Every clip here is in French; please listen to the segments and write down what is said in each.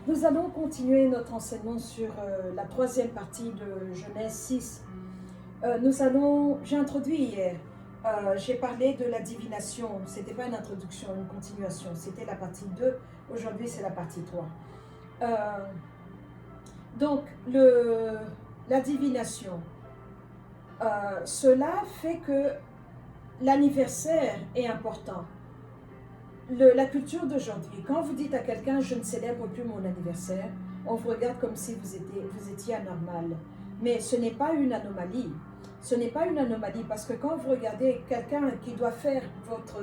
Nous allons continuer notre enseignement sur la troisième partie de Genèse 6. J'ai introduit hier, j'ai parlé de la divination. Ce n'était pas une introduction, une continuation. C'était la partie 2. Aujourd'hui, c'est la partie 3. Donc, la divination. Cela fait que l'anniversaire est important. La culture d'aujourd'hui, quand vous dites à quelqu'un « je ne célèbre plus mon anniversaire », on vous regarde comme si vous étiez anormal. Mais ce n'est pas une anomalie. Ce n'est pas une anomalie parce que quand vous regardez quelqu'un qui doit faire votre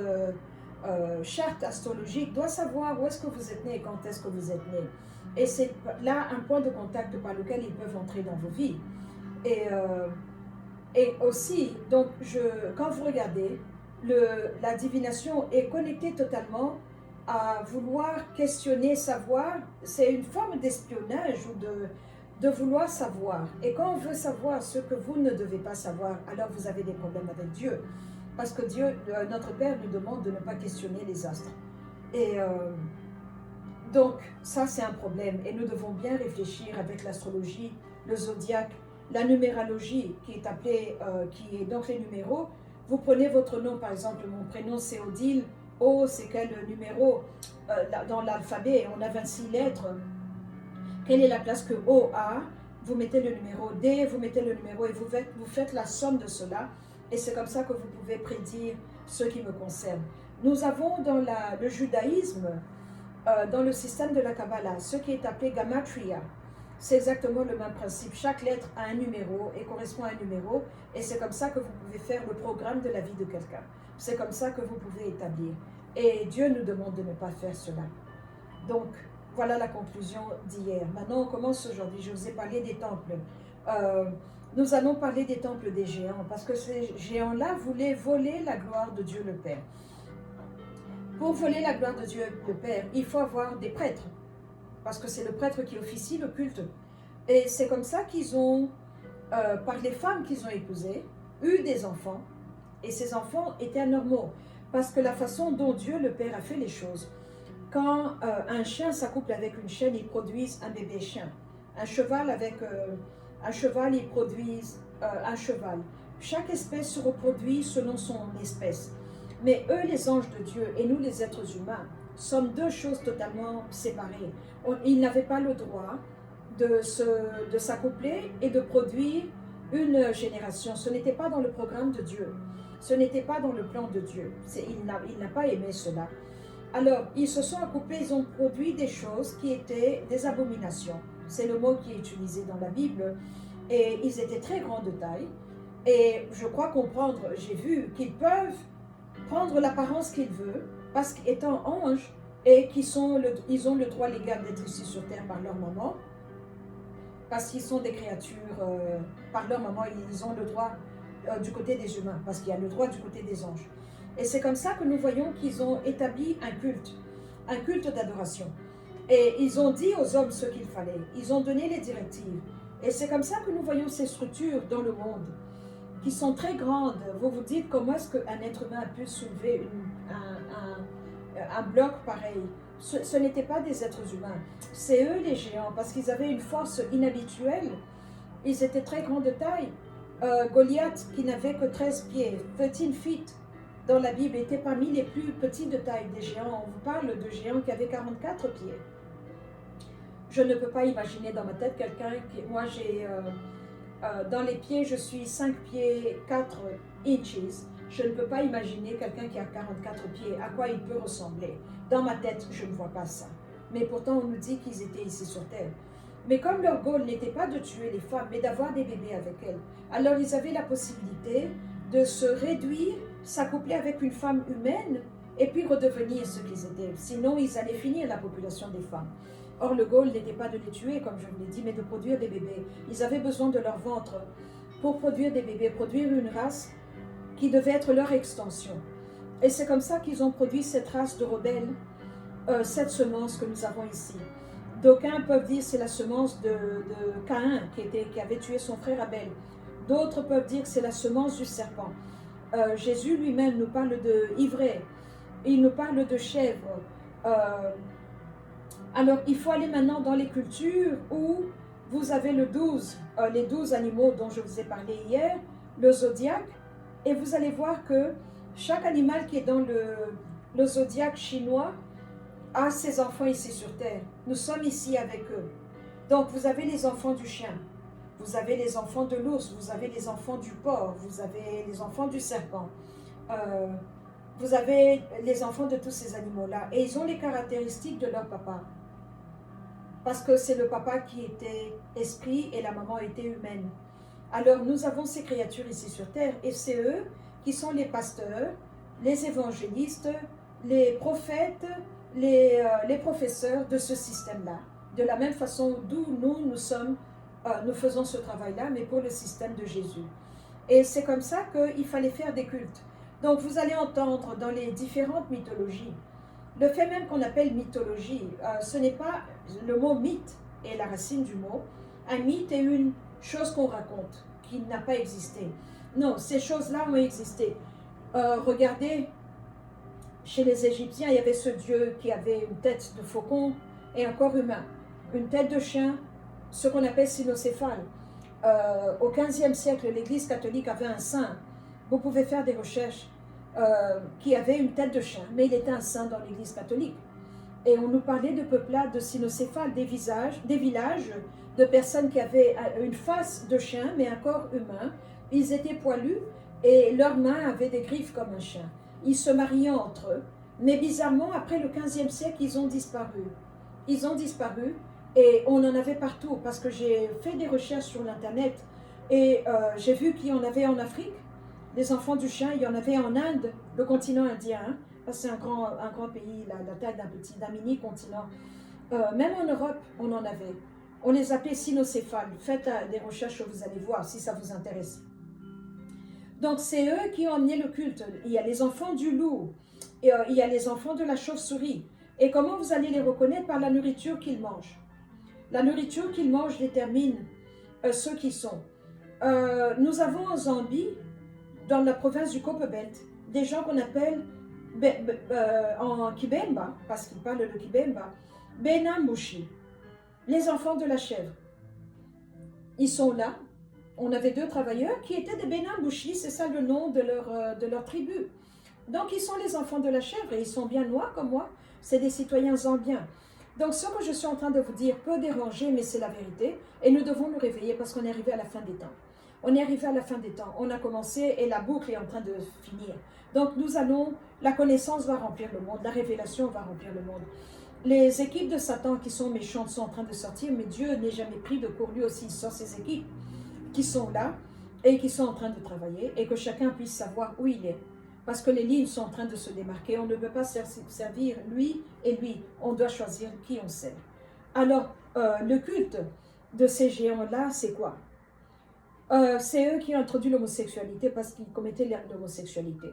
charte astrologique, doit savoir où est-ce que vous êtes né et quand est-ce que vous êtes né. Et c'est là un point de contact par lequel ils peuvent entrer dans vos vies. Et aussi, donc, quand vous regardez, la divination est connectée totalement à vouloir questionner, savoir. C'est une forme d'espionnage ou de vouloir savoir. Et quand on veut savoir ce que vous ne devez pas savoir, alors vous avez des problèmes avec Dieu. Parce que Dieu, notre Père, nous demande de ne pas questionner les astres. Et donc, ça c'est un problème. Et nous devons bien réfléchir avec l'astrologie, le zodiaque, la numérologie qui est appelée, qui est donc les numéros. Vous prenez votre nom, par exemple, mon prénom c'est Odile, O c'est quel numéro dans l'alphabet, on a 26 lettres. Quelle est la place que O a? Vous mettez le numéro D, vous mettez le numéro et vous faites la somme de cela. Et c'est comme ça que vous pouvez prédire ce qui me concerne. Nous avons dans le judaïsme, dans le système de la Kabbalah, ce qui est appelé Gamatria. C'est exactement le même principe. Chaque lettre a un numéro et correspond à un numéro. Et c'est comme ça que vous pouvez faire le programme de la vie de quelqu'un. C'est comme ça que vous pouvez établir. Et Dieu nous demande de ne pas faire cela. Donc, voilà la conclusion d'hier. Maintenant, on commence aujourd'hui. Je vous ai parlé des temples. Nous allons parler des temples des géants. Parce que ces géants-là voulaient voler la gloire de Dieu le Père. Pour voler la gloire de Dieu le Père, il faut avoir des prêtres. Parce que c'est le prêtre qui officie le culte. Et c'est comme ça qu'ils ont, par les femmes qu'ils ont épousées, eu des enfants. Et ces enfants étaient anormaux. Parce que la façon dont Dieu le Père a fait les choses, quand un chien s'accouple avec une chienne, ils produisent un bébé chien. Un cheval avec un cheval, ils produisent un cheval. Chaque espèce se reproduit selon son espèce. Mais eux, les anges de Dieu, et nous, les êtres humains, sommes deux choses totalement séparées. Ils n'avaient pas le droit de s'accoupler et de produire une génération. Ce n'était pas dans le programme de Dieu. Ce n'était pas dans le plan de Dieu. Il n'a pas aimé cela. Alors, ils se sont accouplés, ils ont produit des choses qui étaient des abominations. C'est le mot qui est utilisé dans la Bible. Et ils étaient très grands de taille. Et je crois comprendre, j'ai vu qu'ils peuvent prendre l'apparence qu'ils veulent, parce qu'étant anges, et ils ont le droit légal d'être ici sur terre par leur maman, parce qu'ils sont des créatures, par leur maman, ils ont le droit du côté des humains, parce qu'il y a le droit du côté des anges. Et c'est comme ça que nous voyons qu'ils ont établi un culte d'adoration. Et ils ont dit aux hommes ce qu'il fallait, ils ont donné les directives. Et c'est comme ça que nous voyons ces structures dans le monde, qui sont très grandes. Vous vous dites comment est-ce qu'un être humain a pu soulever un bloc pareil. Ce n'étaient pas des êtres humains. C'est eux les géants, parce qu'ils avaient une force inhabituelle. Ils étaient très grands de taille. Goliath, qui n'avait que 13 pieds, 13 feet, dans la Bible, était parmi les plus petits de taille des géants. On vous parle de géants qui avaient 44 pieds. Je ne peux pas imaginer dans ma tête quelqu'un qui... Moi, j'ai... dans les pieds, je suis 5 pieds 4 inches. Je ne peux pas imaginer quelqu'un qui a 44 pieds, à quoi il peut ressembler. Dans ma tête, je ne vois pas ça. Mais pourtant, on nous dit qu'ils étaient ici sur Terre. Mais comme leur goal n'était pas de tuer les femmes, mais d'avoir des bébés avec elles, alors ils avaient la possibilité de se réduire, s'accoupler avec une femme humaine, et puis redevenir ce qu'ils étaient. Sinon, ils allaient finir la population des femmes. Or, le goal n'était pas de les tuer, comme je vous l'ai dit, mais de produire des bébés. Ils avaient besoin de leur ventre pour produire des bébés, produire une race qui devait être leur extension. Et c'est comme ça qu'ils ont produit cette race de rebelles, cette semence que nous avons ici. D'aucuns peuvent dire que c'est la semence de Caïn qui avait tué son frère Abel. D'autres peuvent dire que c'est la semence du serpent. Jésus lui-même nous parle de ivraie, il nous parle de chèvre. Alors, il faut aller maintenant dans les cultures où vous avez les 12 animaux dont je vous ai parlé hier, le zodiaque, et vous allez voir que chaque animal qui est dans le zodiaque chinois a ses enfants ici sur Terre. Nous sommes ici avec eux. Donc, vous avez les enfants du chien, vous avez les enfants de l'ours, vous avez les enfants du porc, vous avez les enfants du serpent. Vous avez les enfants de tous ces animaux-là. Et ils ont les caractéristiques de leur papa. Parce que c'est le papa qui était esprit et la maman était humaine. Alors nous avons ces créatures ici sur Terre et c'est eux qui sont les pasteurs, les évangélistes, les prophètes, les professeurs de ce système-là. De la même façon d'où nous sommes, nous faisons ce travail-là, mais pour le système de Jésus. Et c'est comme ça qu'il fallait faire des cultes. Donc vous allez entendre dans les différentes mythologies, le fait même qu'on appelle mythologie, ce n'est pas le mot mythe est la racine du mot. Un mythe est une chose qu'on raconte, qui n'a pas existé. Non, ces choses-là ont existé. Regardez, chez les Égyptiens, il y avait ce dieu qui avait une tête de faucon et un corps humain, une tête de chien, ce qu'on appelle cynocéphale. Au XVe siècle, l'Église catholique avait un saint. Vous pouvez faire des recherches. Qui avait une tête de chien, mais il était un saint dans l'Église catholique. Et on nous parlait de peuplades de cynocéphales, des villages de personnes qui avaient une face de chien, mais un corps humain. Ils étaient poilus et leurs mains avaient des griffes comme un chien. Ils se mariaient entre eux, mais bizarrement, après le XVe siècle, ils ont disparu. Ils ont disparu et on en avait partout parce que j'ai fait des recherches sur l'Internet et j'ai vu qu'il y en avait en Afrique. Les enfants du chien, il y en avait en Inde, le continent indien, parce que c'est un grand pays, la taille d'un mini-continent. Même en Europe, on en avait. On les appelait cynocéphales. Faites des recherches, vous allez voir si ça vous intéresse. Donc c'est eux qui ont amené le culte. Il y a les enfants du loup, et, il y a les enfants de la chauve-souris. Et comment vous allez les reconnaître? Par la nourriture qu'ils mangent. La nourriture qu'ils mangent détermine ceux qui sont. Nous avons en Zambie, dans la province du Copperbelt, des gens qu'on appelle en Kibemba, parce qu'ils parlent le Kibemba, Benambushi, les enfants de la chèvre. Ils sont là. On avait 2 travailleurs qui étaient des Benambushi, c'est ça le nom de leur tribu. Donc ils sont les enfants de la chèvre et ils sont bien noirs comme moi, c'est des citoyens zambiens. Donc ce que je suis en train de vous dire peut déranger, mais c'est la vérité et nous devons nous réveiller parce qu'on est arrivé à la fin des temps. On est arrivé à la fin des temps, on a commencé et la boucle est en train de finir. Donc la connaissance va remplir le monde, la révélation va remplir le monde. Les équipes de Satan qui sont méchantes sont en train de sortir, mais Dieu n'est jamais pris de court, lui aussi il sort ses équipes qui sont là et qui sont en train de travailler et que chacun puisse savoir où il est. Parce que les lignes sont en train de se démarquer, on ne peut pas servir lui et lui, on doit choisir qui on sert. Alors, le culte de ces géants-là, c'est quoi? C'est eux qui ont introduit l'homosexualité parce qu'ils commettaient l'homosexualité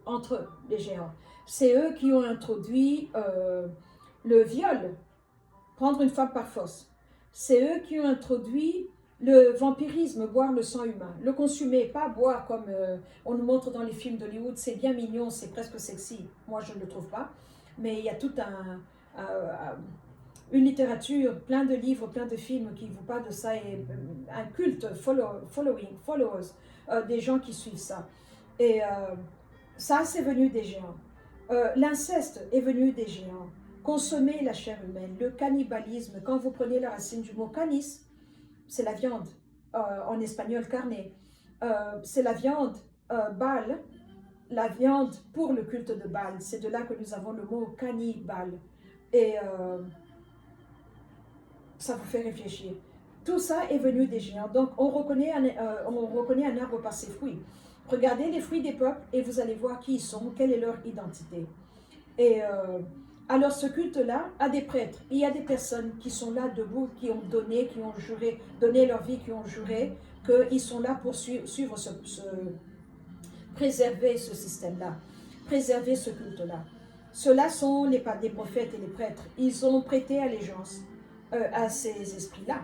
entre les géants. C'est eux qui ont introduit le viol, prendre une femme par force. C'est eux qui ont introduit le vampirisme, boire le sang humain, le consumer, pas boire comme on nous montre dans les films d'Hollywood, c'est bien mignon, c'est presque sexy. Moi, je ne le trouve pas, mais il y a tout une littérature, plein de livres, plein de films qui vous parlent de ça et un culte, followers, des gens qui suivent ça. Et ça, c'est venu des géants. L'inceste est venu des géants. Consommer la chair humaine, le cannibalisme, quand vous prenez la racine du mot canis, c'est la viande, en espagnol carne, c'est la viande Baal, la viande pour le culte de Baal, c'est de là que nous avons le mot cannibale. Et ça vous fait réfléchir. Tout ça est venu des géants. Donc, on reconnaît un arbre par ses fruits. Regardez les fruits des peuples et vous allez voir qui ils sont, quelle est leur identité. Et alors, ce culte-là a des prêtres. Il y a des personnes qui sont là debout, qui ont donné, qui ont juré, donné leur vie, qui ont juré qu'ils sont là pour suivre préserver ce système-là, préserver ce culte-là. Ceux-là sont des prophètes et les prêtres. Ils ont prêté allégeance à ces esprits-là.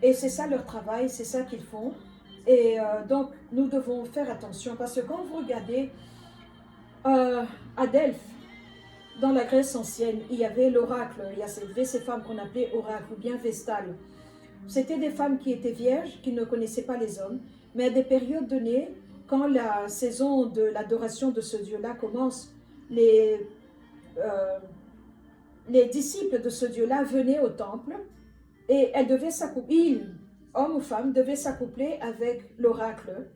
Et c'est ça leur travail, c'est ça qu'ils font. Et donc, nous devons faire attention parce que quand vous regardez à Delphes, dans la Grèce ancienne, il y avait l'oracle, il y avait ces femmes qu'on appelait oracles ou bien vestales. C'était des femmes qui étaient vierges, qui ne connaissaient pas les hommes, mais à des périodes données, quand la saison de l'adoration de ce Dieu-là commence, euh, les disciples de ce Dieu-là venaient au temple et elles devaient s'accoupler, hommes ou femmes, devaient s'accoupler avec l'oracle,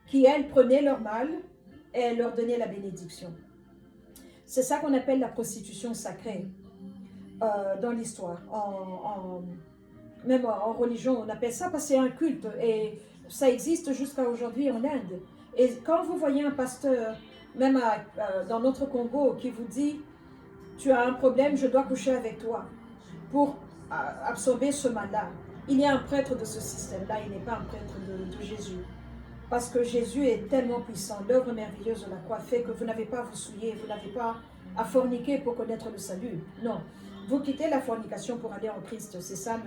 qui, elles, prenaient leur mâle et elle leur donnait la bénédiction. C'est ça qu'on appelle la prostitution sacrée dans l'histoire. Même en religion, on appelle ça parce que c'est un culte et ça existe jusqu'à aujourd'hui en Inde. Et quand vous voyez un pasteur, même dans notre Congo, qui vous dit « tu as un problème, je dois coucher avec toi » pour absorber ce mal-là, il y a un prêtre de ce système-là, il n'est pas un prêtre de Jésus. Parce que Jésus est tellement puissant, l'œuvre merveilleuse de la croix fait que vous n'avez pas à vous souiller, vous n'avez pas à forniquer pour connaître le salut. Non, vous quittez la fornication pour aller en Christ, c'est ça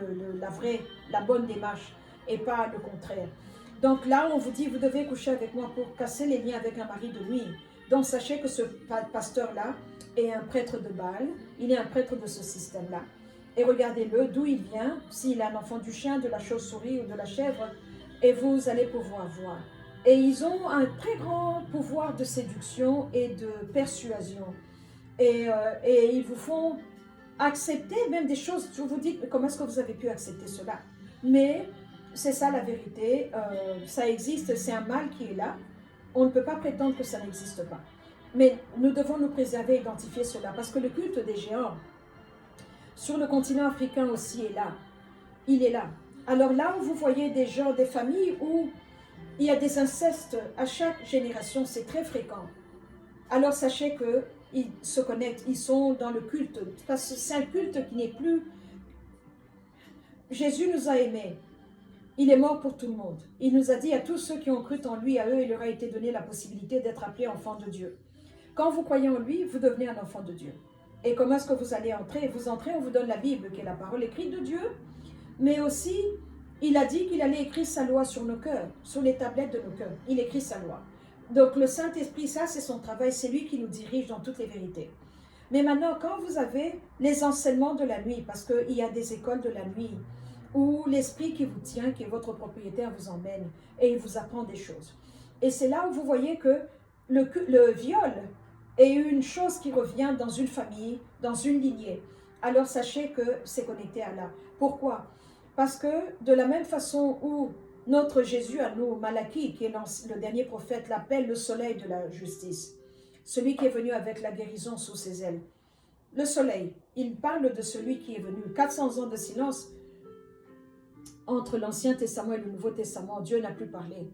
la bonne démarche et pas le contraire. Donc là, on vous dit, vous devez coucher avec moi pour casser les liens avec un mari de nuit. Donc sachez que ce pasteur-là est un prêtre de Baal, il est un prêtre de ce système-là. Et regardez-le, d'où il vient, s'il a un enfant du chien, de la chauve-souris ou de la chèvre, et vous allez pouvoir voir. Et ils ont un très grand pouvoir de séduction et de persuasion. Et ils vous font accepter même des choses. Je vous dis, comment est-ce que vous avez pu accepter cela? Mais c'est ça la vérité. Ça existe, c'est un mal qui est là. On ne peut pas prétendre que ça n'existe pas. Mais nous devons nous préserver et identifier cela. Parce que le culte des géants, sur le continent africain aussi est là. Il est là. Alors là où vous voyez des gens, des familles où il y a des incestes à chaque génération, c'est très fréquent. Alors sachez qu'ils se connectent, ils sont dans le culte. Parce que c'est un culte qui n'est plus... Jésus nous a aimés. Il est mort pour tout le monde. Il nous a dit à tous ceux qui ont cru en lui, à eux, il leur a été donné la possibilité d'être appelés enfants de Dieu. Quand vous croyez en lui, vous devenez un enfant de Dieu. Et comment est-ce que vous allez entrer? Vous entrez, on vous donne la Bible, qui est la parole écrite de Dieu. Mais aussi, il a dit qu'il allait écrire sa loi sur nos cœurs, sur les tablettes de nos cœurs. Il écrit sa loi. Donc le Saint-Esprit, ça c'est son travail, c'est lui qui nous dirige dans toutes les vérités. Mais maintenant, quand vous avez les enseignements de la nuit, parce qu'il y a des écoles de la nuit, où l'Esprit qui vous tient, qui est votre propriétaire, vous emmène et il vous apprend des choses. Et c'est là où vous voyez que le viol est une chose qui revient dans une famille, dans une lignée. Alors sachez que c'est connecté à là. Pourquoi? Parce que de la même façon où notre Jésus à nous, Malachie, qui est le dernier prophète, l'appelle le soleil de la justice, celui qui est venu avec la guérison sous ses ailes. Le soleil, il parle de celui qui est venu. 400 ans de silence entre l'Ancien Testament et le Nouveau Testament, Dieu n'a plus parlé.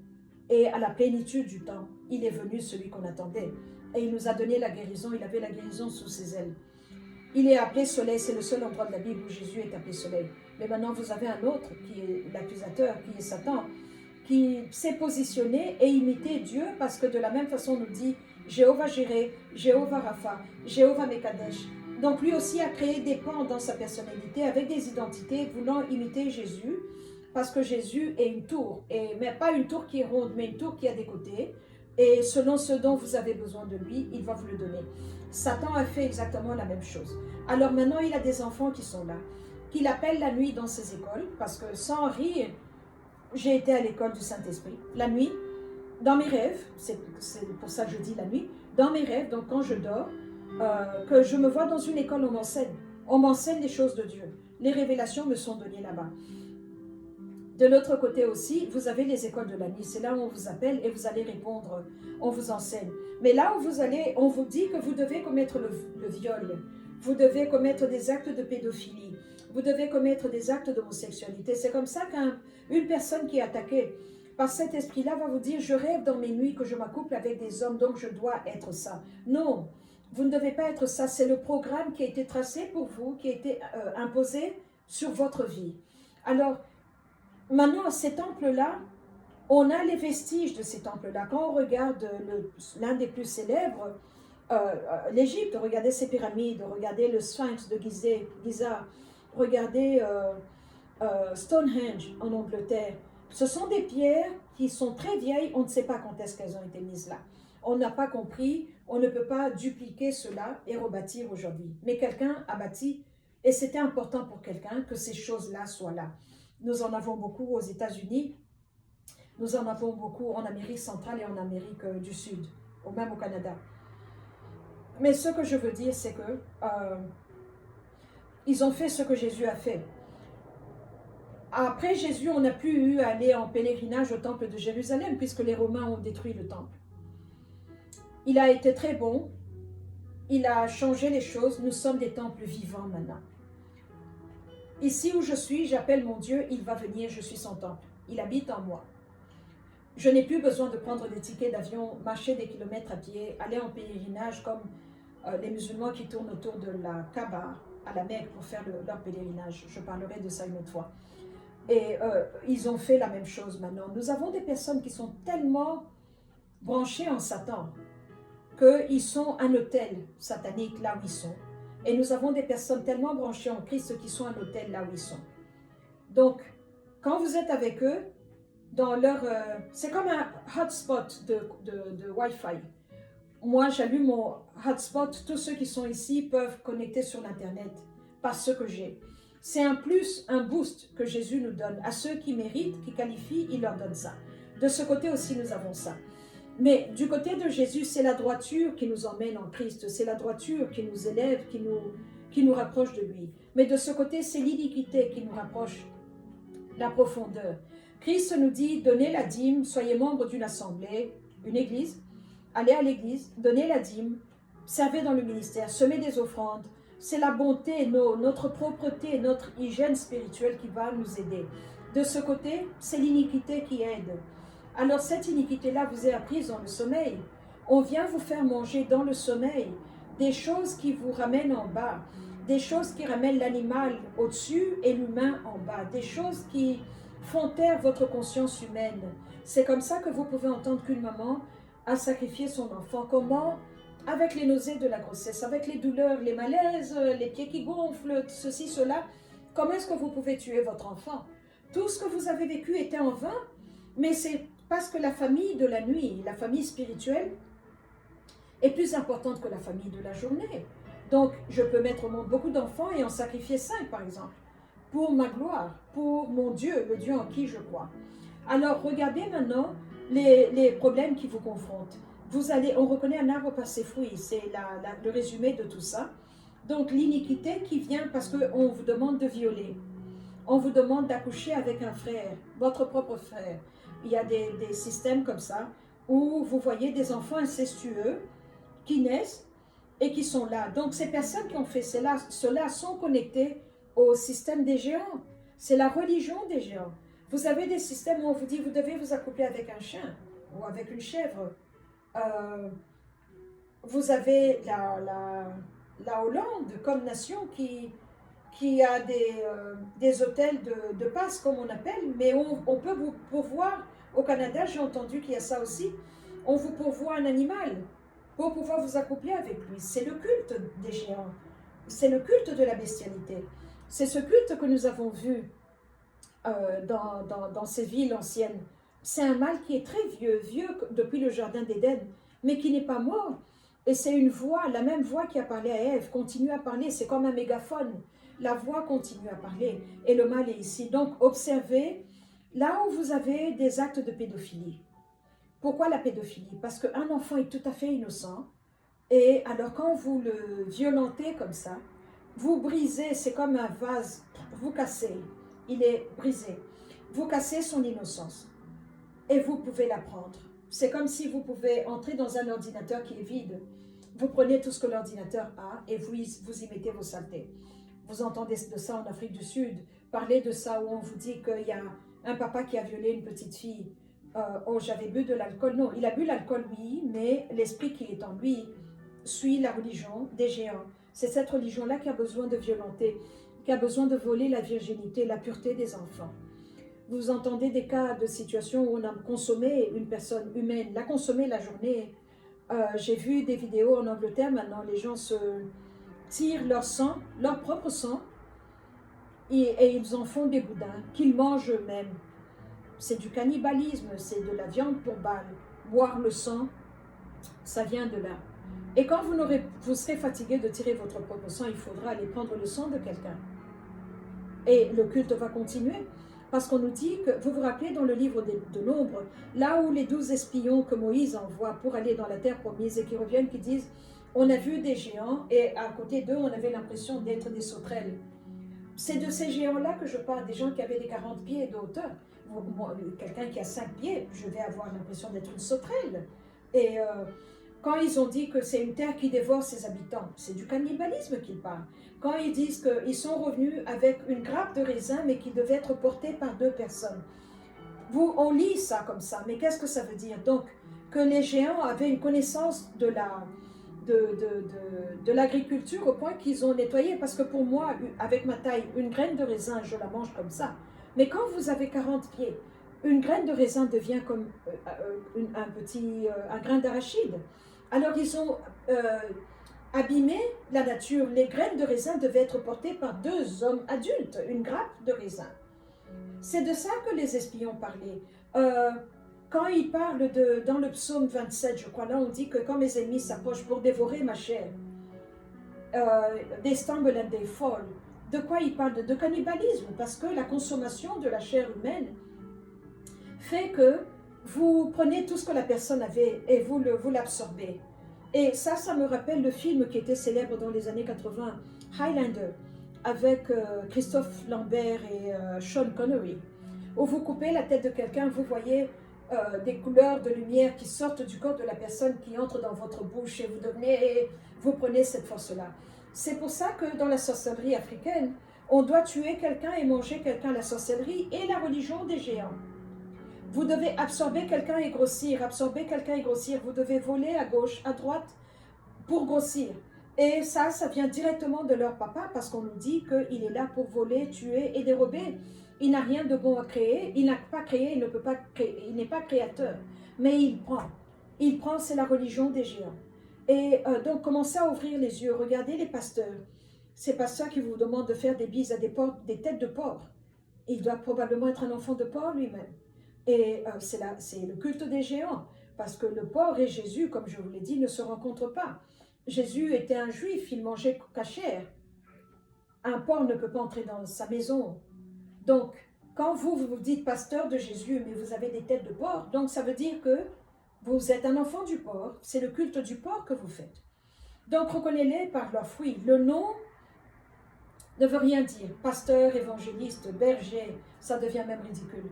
Et à la plénitude du temps, il est venu celui qu'on attendait. Et il nous a donné la guérison, il avait la guérison sous ses ailes. Il est appelé soleil, c'est le seul endroit de la Bible où Jésus est appelé soleil. Mais maintenant, vous avez un autre qui est l'accusateur, qui est Satan, qui s'est positionné et imité Dieu parce que de la même façon, on nous dit Jéhovah Jireh, Jéhovah Rapha, Jéhovah Mekadesh. Donc lui aussi a créé des pans dans sa personnalité avec des identités voulant imiter Jésus parce que Jésus est une tour, mais pas une tour qui est ronde, mais une tour qui a des côtés. Et selon ce dont vous avez besoin de lui, il va vous le donner. Satan a fait exactement la même chose. Alors maintenant, il a des enfants qui sont là, qu'il appelle la nuit dans ses écoles, parce que sans rire, j'ai été à l'école du Saint-Esprit. La nuit, dans mes rêves, c'est pour ça que je dis la nuit, dans mes rêves, donc quand je dors, que je me vois dans une école, on m'enseigne les choses de Dieu. Les révélations me sont données là-bas. De l'autre côté aussi, vous avez les écoles de la nuit. C'est là où on vous appelle et vous allez répondre, on vous enseigne. Mais là où vous allez, on vous dit que vous devez commettre le viol, vous devez commettre des actes de pédophilie, vous devez commettre des actes d'homosexualité. C'est comme ça qu'une personne qui est attaquée par cet esprit-là va vous dire, je rêve dans mes nuits que je m'accouple avec des hommes, donc je dois être ça. Non, vous ne devez pas être ça. C'est le programme qui a été tracé pour vous, qui a été imposé sur votre vie. Alors, maintenant, ces temples-là, on a les vestiges de ces temples-là. Quand on regarde l'un des plus célèbres, l'Égypte, regardez ces pyramides, regardez le Sphinx de Giza, regardez Stonehenge en Angleterre. Ce sont des pierres qui sont très vieilles, on ne sait pas quand est-ce qu'elles ont été mises là. On n'a pas compris, on ne peut pas dupliquer cela et rebâtir aujourd'hui. Mais quelqu'un a bâti, et c'était important pour quelqu'un que ces choses-là soient là. Nous en avons beaucoup aux États-Unis, nous en avons beaucoup en Amérique centrale et en Amérique du Sud, ou même au Canada. Mais ce que je veux dire, c'est que ils ont fait ce que Jésus a fait. Après Jésus, on n'a plus eu à aller en pèlerinage au temple de Jérusalem, puisque les Romains ont détruit le temple. Il a été très bon, il a changé les choses, nous sommes des temples vivants maintenant. Ici où je suis, j'appelle mon Dieu, il va venir, je suis son temple. Il habite en moi. Je n'ai plus besoin de prendre des tickets d'avion, marcher des kilomètres à pied, aller en pèlerinage comme les musulmans qui tournent autour de la Kaaba à la Mecque pour faire leur pèlerinage. Je parlerai de ça une autre fois. Et ils ont fait la même chose maintenant. Nous avons des personnes qui sont tellement branchées en Satan qu'ils sont un hôtel satanique là où ils sont. Et nous avons des personnes tellement branchées en Christ qui sont un hôtel là où ils sont. Donc, quand vous êtes avec eux, dans leur, c'est comme un hotspot de Wi-Fi. Moi, j'allume mon hotspot. Tous ceux qui sont ici peuvent connecter sur l'Internet par ce que j'ai. C'est un plus, un boost que Jésus nous donne. À ceux qui méritent, qui qualifient, il leur donne ça. De ce côté aussi, nous avons ça. Mais du côté de Jésus, c'est la droiture qui nous emmène en Christ. C'est la droiture qui nous élève, qui nous rapproche de lui. Mais de ce côté, c'est l'iniquité qui nous rapproche, la profondeur. Christ nous dit, donnez la dîme, soyez membre d'une assemblée, une église, allez à l'église, donnez la dîme, servez dans le ministère, semez des offrandes. C'est la bonté, notre propreté, notre hygiène spirituelle qui va nous aider. De ce côté, c'est l'iniquité qui aide. Alors cette iniquité-là vous est apprise dans le sommeil. On vient vous faire manger dans le sommeil des choses qui vous ramènent en bas, des choses qui ramènent l'animal au-dessus et l'humain en bas, des choses qui font taire votre conscience humaine. C'est comme ça que vous pouvez entendre qu'une maman a sacrifié son enfant. Comment? Avec les nausées de la grossesse, avec les douleurs, les malaises, les pieds qui gonflent, ceci, cela. Comment est-ce que vous pouvez tuer votre enfant? Tout ce que vous avez vécu était en vain, mais c'est parce que la famille de la nuit, la famille spirituelle, est plus importante que la famille de la journée. Donc, je peux mettre au monde beaucoup d'enfants et en sacrifier 5, par exemple, pour ma gloire, pour mon Dieu, le Dieu en qui je crois. Alors, regardez maintenant les problèmes qui vous confrontent. On reconnaît un arbre par ses fruits, c'est le résumé de tout ça. Donc, l'iniquité qui vient parce qu'on vous demande de violer. On vous demande d'accoucher avec un frère, votre propre frère. Il y a des systèmes comme ça, où vous voyez des enfants incestueux qui naissent et qui sont là. Donc, ces personnes qui ont fait cela sont connectées au système des géants. C'est la religion des géants. Vous avez des systèmes où on vous dit, vous devez vous accoupler avec un chien ou avec une chèvre. Vous avez la Hollande comme nation qui a des hôtels de passe, comme on appelle, mais on peut vous pourvoir, au Canada, j'ai entendu qu'il y a ça aussi, on vous pourvoit un animal pour pouvoir vous accoupler avec lui. C'est le culte des géants, c'est le culte de la bestialité. C'est ce culte que nous avons vu dans ces villes anciennes. C'est un mal qui est très vieux depuis le jardin d'Éden, mais qui n'est pas mort. Et c'est une voix, la même voix qui a parlé à Ève, continue à parler, c'est comme un mégaphone. La voix continue à parler et le mal est ici. Donc observez, là où vous avez des actes de pédophilie. Pourquoi la pédophilie? Parce qu'un enfant est tout à fait innocent et alors quand vous le violentez comme ça, vous brisez, c'est comme un vase, vous cassez, il est brisé. Vous cassez son innocence et vous pouvez la prendre. C'est comme si vous pouvez entrer dans un ordinateur qui est vide. Vous prenez tout ce que l'ordinateur a et vous y mettez vos saletés. Vous entendez de ça en Afrique du Sud, parler de ça où on vous dit qu'il y a un papa qui a violé une petite fille. Oh, j'avais bu de l'alcool. Non, il a bu l'alcool, oui, mais l'esprit qui est en lui suit la religion des géants. C'est cette religion-là qui a besoin de violenter, qui a besoin de voler la virginité, la pureté des enfants. Vous entendez des cas de situations où on a consommé une personne humaine, l'a consommé la journée. J'ai vu des vidéos en Angleterre, maintenant les gens se tirent leur sang, leur propre sang, et ils en font des boudins qu'ils mangent eux-mêmes. C'est du cannibalisme, c'est de la viande pour balle. Boire le sang Ça vient de là. Et quand vous serez fatigué de tirer votre propre sang, il faudra aller prendre le sang de quelqu'un. Et le culte va continuer. Parce qu'on nous dit que, vous vous rappelez dans le livre de Nombre, là où les 12 espions que Moïse envoie pour aller dans la terre promise et qui reviennent, qui disent, on a vu des géants et à côté d'eux, on avait l'impression d'être des sauterelles. C'est de ces géants-là que je parle, des gens qui avaient des 40 pieds de hauteur. Quelqu'un qui a 5 pieds, je vais avoir l'impression d'être une sauterelle. Et quand ils ont dit que c'est une terre qui dévore ses habitants, c'est du cannibalisme qu'ils parlent. Quand ils disent qu'ils sont revenus avec une grappe de raisin, mais qui devait être portée par 2 personnes. On lit ça comme ça, mais qu'est-ce que ça veut dire? Donc, que les géants avaient une connaissance de l'agriculture au point qu'ils ont nettoyé, parce que pour moi, avec ma taille, une graine de raisin, je la mange comme ça. Mais quand vous avez 40 pieds, une graine de raisin devient comme un grain d'arachide. Alors ils ont abîmé la nature. Les graines de raisin devaient être portées par 2 hommes adultes, une grappe de raisin. C'est de ça que les espions parlaient. Quand ils parlent dans le psaume 27, je crois, là on dit que quand mes ennemis s'approchent pour dévorer ma chair, they stumble and they fall. De quoi ils parlent? De cannibalisme, parce que la consommation de la chair humaine fait que vous prenez tout ce que la personne avait et vous l'absorbez. Et ça me rappelle le film qui était célèbre dans les années 80, Highlander, avec Christophe Lambert et Sean Connery, où vous coupez la tête de quelqu'un, vous voyez des couleurs de lumière qui sortent du corps de la personne, qui entrent dans votre bouche, et vous prenez cette force-là. C'est pour ça que dans la sorcellerie africaine, on doit tuer quelqu'un et manger quelqu'un, la sorcellerie et la religion des géants. Vous devez absorber quelqu'un et grossir, vous devez voler à gauche, à droite pour grossir. Et ça vient directement de leur papa, parce qu'on nous dit qu'il est là pour voler, tuer et dérober. Il n'a rien de bon à créer, il n'a pas créé, il ne peut pas créer, il n'est pas créateur, mais il prend. Il prend, c'est la religion des géants. Et donc, commencez à ouvrir les yeux, regardez les pasteurs. Ces pasteurs qui vous demandent de faire des bises à des têtes de porc. Il doit probablement être un enfant de porc lui-même. Et c'est le culte des géants, parce que le porc et Jésus, comme je vous l'ai dit, ne se rencontrent pas. Jésus était un juif, il mangeait cachère. Un porc ne peut pas entrer dans sa maison. Donc, quand vous dites pasteur de Jésus, mais vous avez des têtes de porc, donc ça veut dire que vous êtes un enfant du porc, c'est le culte du porc que vous faites. Donc, reconnez-les par leurs fruits. Le nom ne veut rien dire. Pasteur, évangéliste, berger, ça devient même ridicule.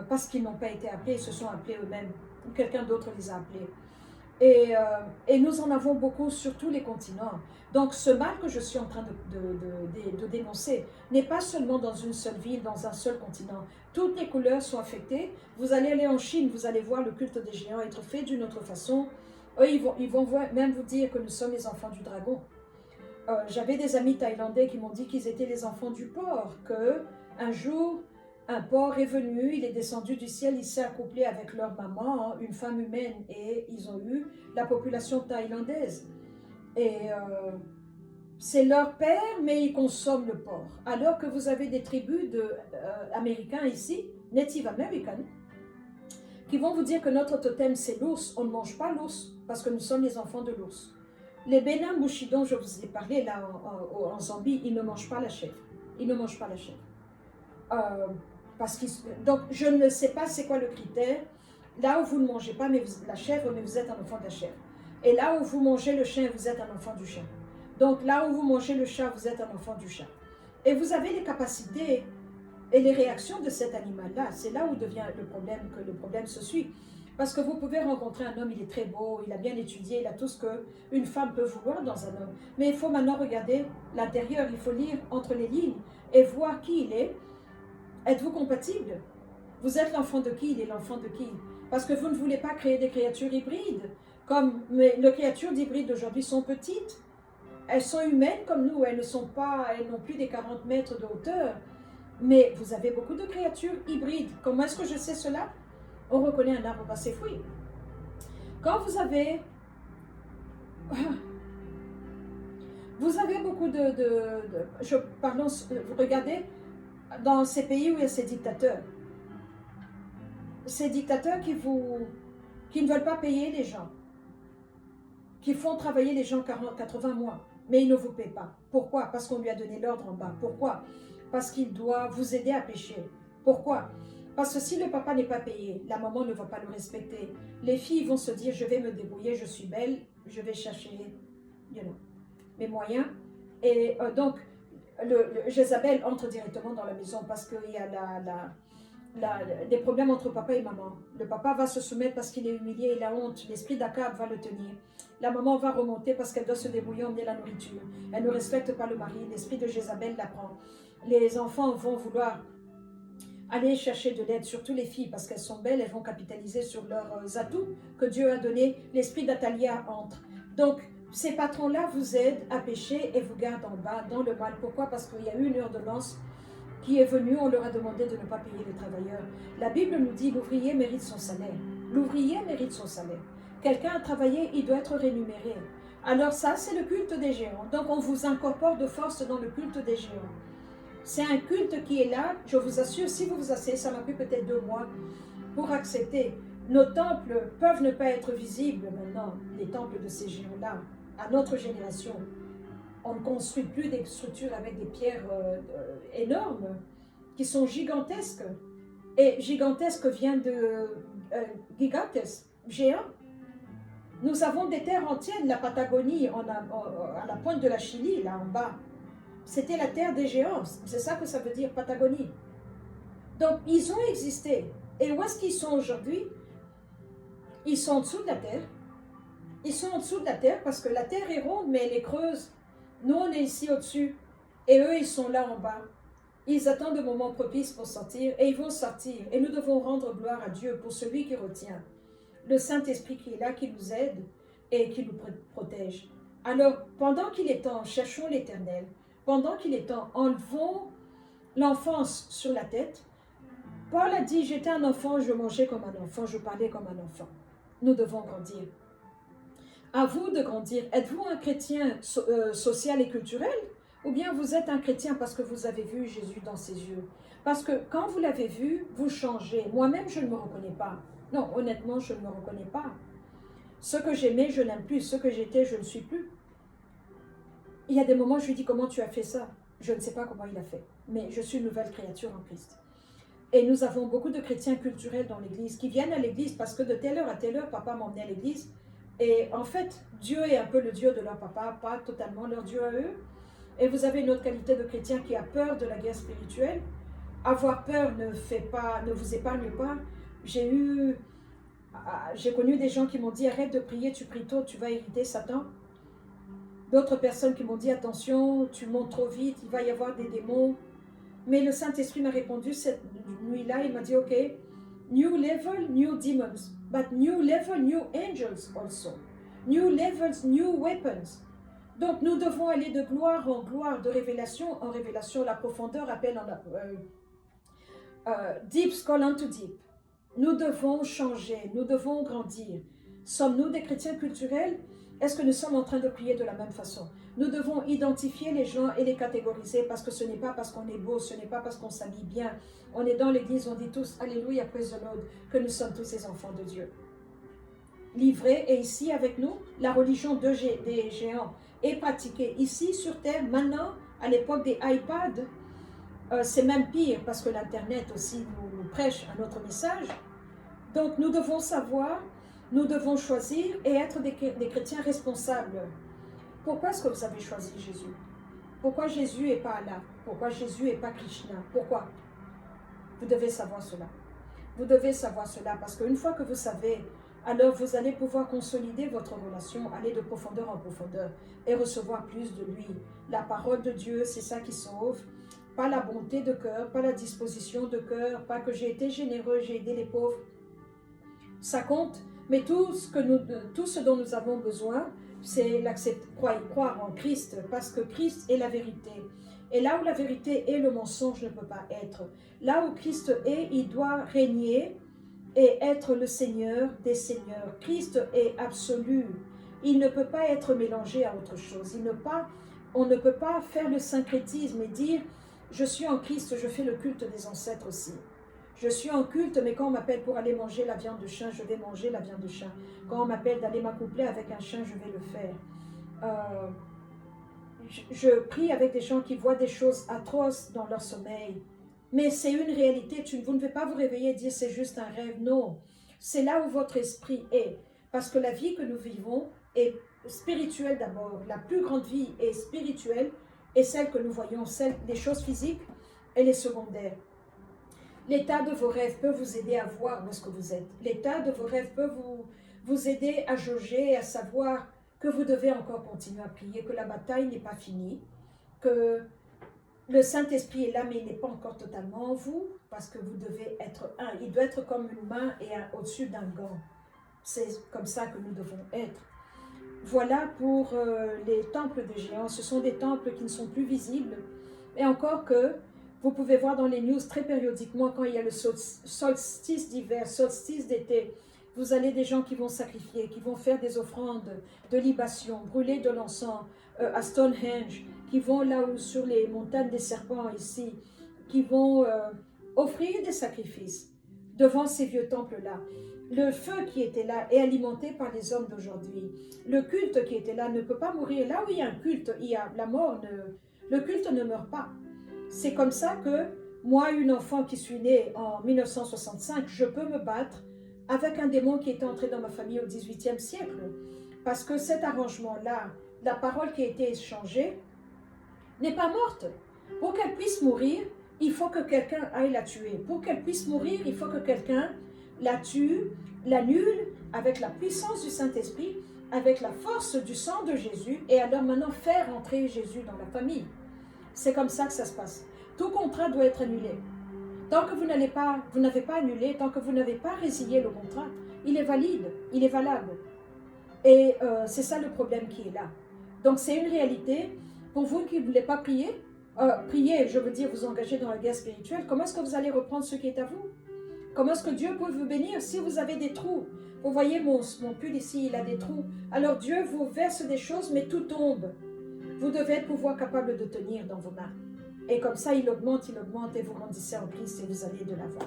Parce qu'ils n'ont pas été appelés, ils se sont appelés eux-mêmes, ou quelqu'un d'autre les a appelés. Et nous en avons beaucoup sur tous les continents. Donc ce mal que je suis en train de dénoncer n'est pas seulement dans une seule ville, dans un seul continent. Toutes les couleurs sont affectées. Vous allez aller en Chine, vous allez voir le culte des géants être fait d'une autre façon. Eux, ils vont même vous dire que nous sommes les enfants du dragon. J'avais des amis thaïlandais qui m'ont dit qu'ils étaient les enfants du porc, qu'un jour, un porc est venu, il est descendu du ciel, il s'est accouplé avec leur maman, une femme humaine, et ils ont eu la population thaïlandaise. Et c'est leur père, mais ils consomment le porc. Alors que vous avez des tribus américains ici, Native American, qui vont vous dire que notre totem c'est l'ours. On ne mange pas l'ours, parce que nous sommes les enfants de l'ours. Les Bénin Mouchi dont je vous ai parlé là en Zambie, ils ne mangent pas la chèvre. Ils ne mangent pas la chèvre. Donc, je ne sais pas c'est quoi le critère. Là où vous ne mangez pas la chèvre, mais vous êtes un enfant de la chèvre. Et là où vous mangez le chien, vous êtes un enfant du chien. Donc, là où vous mangez le chat, vous êtes un enfant du chat. Et vous avez les capacités et les réactions de cet animal-là. C'est là où devient le problème se suit. Parce que vous pouvez rencontrer un homme, il est très beau, il a bien étudié, il a tout ce qu'une femme peut vouloir dans un homme. Mais il faut maintenant regarder l'intérieur, il faut lire entre les lignes et voir qui il est. Êtes-vous compatible? Vous êtes l'enfant de qui? Il est l'enfant de qui? Parce que vous ne voulez pas créer des créatures hybrides. Mais les créatures hybrides d'aujourd'hui sont petites. Elles sont humaines comme nous, elles n'ont plus des 40 mètres de hauteur. Mais vous avez beaucoup de créatures hybrides. Comment est-ce que je sais cela? On reconnaît un arbre par ses fruits. Quand vous avez beaucoup regardez, dans ces pays où il y a ces dictateurs qui ne veulent pas payer les gens. qui font travailler les gens 40, 80 mois, mais ils ne vous paient pas. Pourquoi? Parce qu'on lui a donné l'ordre en bas. Pourquoi? Parce qu'il doit vous aider à pécher. Pourquoi? Parce que si le papa n'est pas payé, la maman ne va pas le respecter. Les filles vont se dire, je vais me débrouiller, je suis belle, je vais chercher mes moyens. Et donc, Jézabel entre directement dans la maison parce qu'il y a des problèmes entre papa et maman. Le papa va se soumettre parce qu'il est humilié, il a honte. L'esprit d'Akab va le tenir. La maman va remonter parce qu'elle doit se débrouiller, emmener la nourriture. Elle ne respecte pas le mari. L'esprit de Jézabel la prend. Les enfants vont vouloir aller chercher de l'aide, surtout les filles, parce qu'elles sont belles, elles vont capitaliser sur leurs atouts que Dieu a donnés. L'esprit d'Atalia entre. Donc, ces patrons-là vous aident à pécher et vous gardent en bas, dans le mal. Pourquoi? Parce qu'il y a eu une ordonnance qui est venue, on leur a demandé de ne pas payer les travailleurs. La Bible nous dit l'ouvrier mérite son salaire. L'ouvrier mérite son salaire. Quelqu'un a travaillé, il doit être rémunéré. Alors ça, c'est le culte des géants. Donc on vous incorpore de force dans le culte des géants. C'est un culte qui est là, je vous assure, si vous vous asseyez, ça m'a pris peut-être 2 mois pour accepter. Nos temples peuvent ne pas être visibles maintenant, les temples de ces géants-là, à notre génération. On ne construit plus des structures avec des pierres énormes, qui sont gigantesques. Et gigantesque vient de gigantes, géant. Nous avons des terres entières, la Patagonie, à la pointe de la Chili, là en bas. C'était la terre des géants, c'est ça que ça veut dire, Patagonie. Donc, ils ont existé. Et où est-ce qu'ils sont aujourd'hui? Ils sont en dessous de la terre. Ils sont en dessous de la terre parce que la terre est ronde, mais elle est creuse. Nous, on est ici au-dessus. Et eux, ils sont là en bas. Ils attendent le moment propice pour sortir et ils vont sortir. Et nous devons rendre gloire à Dieu pour celui qui retient. Le Saint-Esprit qui est là, qui nous aide et qui nous protège. Alors, pendant qu'il est temps, cherchons l'Éternel. Pendant qu'il est temps, enlevons l'enfance sur la tête. Paul a dit, j'étais un enfant, je mangeais comme un enfant, je parlais comme un enfant. Nous devons grandir. À vous de grandir. Êtes-vous un chrétien social et culturel? Ou bien vous êtes un chrétien parce que vous avez vu Jésus dans ses yeux? Parce que quand vous l'avez vu, vous changez. Moi-même, je ne me reconnais pas. Non, honnêtement, je ne me reconnais pas. Ce que j'aimais, je n'aime plus. Ce que j'étais, je ne suis plus. Il y a des moments où je lui dis, comment tu as fait ça? Je ne sais pas comment il a fait. Mais je suis une nouvelle créature en Christ. Et nous avons beaucoup de chrétiens culturels dans l'église qui viennent à l'église parce que de telle heure à telle heure, papa m'emmenait à l'église. Et en fait, Dieu est un peu le Dieu de leur papa, pas totalement leur Dieu à eux. Et vous avez une autre qualité de chrétien qui a peur de la guerre spirituelle. Avoir peur ne vous épargne pas. J'ai connu des gens qui m'ont dit, arrête de prier, tu pries tôt, tu vas irriter Satan. D'autres personnes qui m'ont dit, attention, tu montes trop vite, il va y avoir des démons. Mais le Saint-Esprit m'a répondu cette nuit-là, il m'a dit, ok, new level, new demons, but new level, new angels also. New levels, new weapons. Donc nous devons aller de gloire en gloire, de révélation en révélation. La profondeur appelle deep call unto deep. Nous devons changer, nous devons grandir. Sommes-nous des chrétiens culturels? Est-ce que nous sommes en train de prier de la même façon? Nous devons identifier les gens et les catégoriser parce que ce n'est pas parce qu'on est beau, ce n'est pas parce qu'on s'habille bien. On est dans l'église, on dit tous Alléluia, praise the Lord, que nous sommes tous les enfants de Dieu. Livrés et ici avec nous, la religion des géants est pratiquée ici sur terre. Maintenant, à l'époque des iPads, c'est même pire parce que l'Internet aussi nous prêche un autre message. Donc nous devons savoir, nous devons choisir et être des chrétiens responsables. Pourquoi est-ce que vous avez choisi Jésus? Pourquoi Jésus n'est pas Allah? Pourquoi Jésus n'est pas Krishna? Pourquoi? Vous devez savoir cela. Vous devez savoir cela parce qu'une fois que vous savez, alors vous allez pouvoir consolider votre relation, aller de profondeur en profondeur et recevoir plus de lui. La parole de Dieu, c'est ça qui sauve. Pas la bonté de cœur, pas la disposition de cœur, pas que j'ai été généreux, j'ai aidé les pauvres. Ça compte, mais tout ce dont nous avons besoin, c'est croire en Christ, parce que Christ est la vérité. Et là où la vérité est, le mensonge ne peut pas être. Là où Christ est, il doit régner et être le Seigneur des Seigneurs. Christ est absolu. Il ne peut pas être mélangé à autre chose. On ne peut pas faire le syncrétisme et dire « Je suis en Christ, je fais le culte des ancêtres aussi. Je suis en culte, mais quand on m'appelle pour aller manger la viande de chien, je vais manger la viande de chien. Quand on m'appelle d'aller m'accoupler avec un chien, je vais le faire. Euh, je prie avec des gens qui voient des choses atroces dans leur sommeil. Mais c'est une réalité. Vous ne devez pas vous réveiller et dire c'est juste un rêve. Non, c'est là où votre esprit est. Parce que la vie que nous vivons est spirituelle d'abord. La plus grande vie est spirituelle et celle que nous voyons, les choses physiques et les secondaires. L'état de vos rêves peut vous aider à voir où est-ce que vous êtes. L'état de vos rêves peut vous aider à jauger, à savoir que vous devez encore continuer à prier, que la bataille n'est pas finie, que le Saint-Esprit est là, mais il n'est pas encore totalement en vous, parce que vous devez être un. Il doit être comme une main et au-dessus d'un gant. C'est comme ça que nous devons être. Voilà pour les temples de géants. Ce sont des temples qui ne sont plus visibles. Et encore que vous pouvez voir dans les news très périodiquement, quand il y a le solstice d'hiver, solstice d'été, vous avez des gens qui vont sacrifier, qui vont faire des offrandes de libation, brûler de l'encens à Stonehenge, qui vont là où sur les montagnes des serpents ici, qui vont offrir des sacrifices devant ces vieux temples-là. Le feu qui était là est alimenté par les hommes d'aujourd'hui. Le culte qui était là ne peut pas mourir. Là où il y a un culte, il y a la mort. Le culte ne meurt pas. C'est comme ça que moi, une enfant qui suis née en 1965, je peux me battre avec un démon qui était entré dans ma famille au XVIIIe siècle. Parce que cet arrangement-là, la parole qui a été échangée, n'est pas morte. Pour qu'elle puisse mourir, il faut que quelqu'un aille la tuer. Pour qu'elle puisse mourir, il faut que quelqu'un la tue, l'annule avec la puissance du Saint-Esprit, avec la force du sang de Jésus, et alors maintenant faire entrer Jésus dans la famille. C'est comme ça que ça se passe. Tout contrat doit être annulé. Tant que vous n'avez pas annulé, tant que vous n'avez pas résilié le contrat, il est valide, il est valable. Et c'est ça le problème qui est là. Donc c'est une réalité. Pour vous qui ne voulez pas prier, prier, je veux dire vous engager dans la guerre spirituelle, comment est-ce que vous allez reprendre ce qui est à vous? Comment est-ce que Dieu peut vous bénir si vous avez des trous? Vous voyez mon pull ici, il a des trous. Alors Dieu vous verse des choses, mais tout tombe. Vous devez être pouvoir capable de tenir dans vos mains. Et comme ça, il augmente, et vous grandissez en Christ et vous allez de l'avant.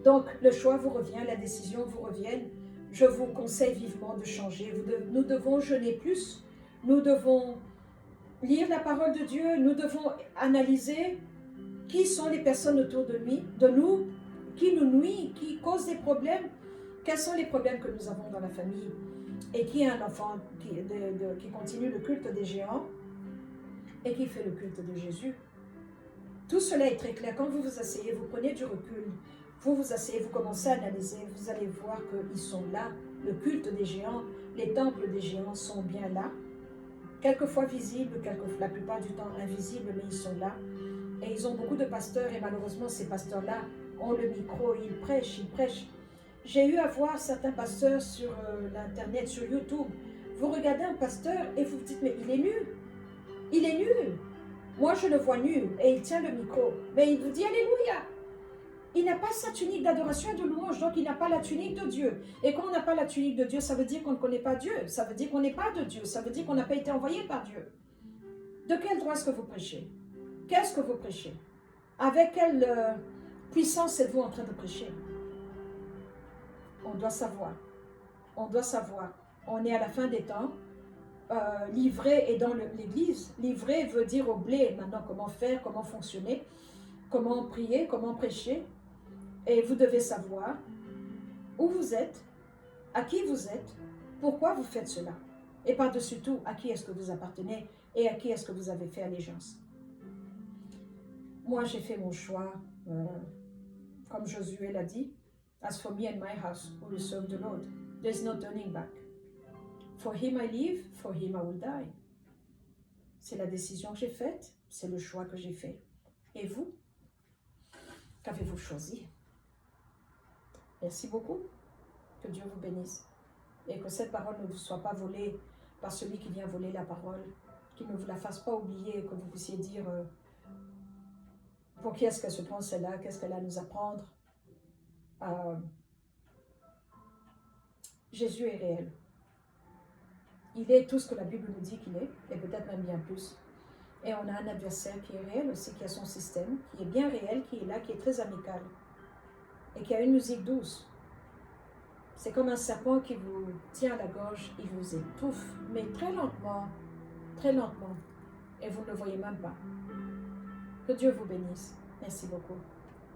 Donc, le choix vous revient, la décision vous revient. Je vous conseille vivement de changer. Nous devons jeûner plus. Nous devons lire la parole de Dieu. Nous devons analyser qui sont les personnes autour de nous, qui nous nuisent, qui causent des problèmes. Quels sont les problèmes que nous avons dans la famille? Et qui est un enfant qui continue le culte des géants et qui fait le culte de Jésus. Tout cela est très clair. Quand vous vous asseyez, vous prenez du recul, vous vous asseyez, vous commencez à analyser, vous allez voir qu'ils sont là. Le culte des géants, les temples des géants sont bien là. Quelquefois visibles, la plupart du temps invisibles, mais ils sont là. Et ils ont beaucoup de pasteurs et malheureusement ces pasteurs-là ont le micro, ils prêchent. J'ai eu à voir certains pasteurs sur l'internet, sur YouTube. Vous regardez un pasteur et vous vous dites, mais il est nul. Il est nul. Moi, je le vois nu et il tient le micro. Mais il vous dit Alléluia. Il n'a pas sa tunique d'adoration et de louange, donc il n'a pas la tunique de Dieu. Et quand on n'a pas la tunique de Dieu, ça veut dire qu'on ne connaît pas Dieu. Ça veut dire qu'on n'est pas de Dieu. Ça veut dire qu'on n'a pas été envoyé par Dieu. De quel droit est-ce que vous prêchez? Qu'est-ce que vous prêchez? Avec quelle puissance êtes-vous en train de prêcher? On doit savoir. On doit savoir. On est à la fin des temps. Livrer est dans l'église. Livrer veut dire au blé maintenant comment faire, comment fonctionner, comment prier, comment prêcher. Et vous devez savoir où vous êtes, à qui vous êtes, pourquoi vous faites cela. Et par-dessus tout, à qui est-ce que vous appartenez et à qui est-ce que vous avez fait allégeance. Moi, j'ai fait mon choix, comme Josué l'a dit, as for me and my house, we will serve the Lord. There is no turning back. For him I live, for him I will die. C'est la décision que j'ai faite, c'est le choix que j'ai fait. Et vous? Qu'avez-vous choisi? Merci beaucoup. Que Dieu vous bénisse. Et que cette parole ne vous soit pas volée par celui qui vient voler la parole. Qu'il ne vous la fasse pas oublier, que vous puissiez dire pour qui est-ce qu'elle se prend celle-là, qu'est-ce qu'elle a à nous apprendre. Jésus est réel. Il est tout ce que la Bible nous dit qu'il est, et peut-être même bien plus. Et on a un adversaire qui est réel aussi, qui a son système, qui est bien réel, qui est là, qui est très amical. et qu'il y a une musique douce. C'est comme un serpent qui vous tient à la gorge, il vous étouffe, mais très lentement, et vous ne le voyez même pas. Que Dieu vous bénisse. Merci beaucoup.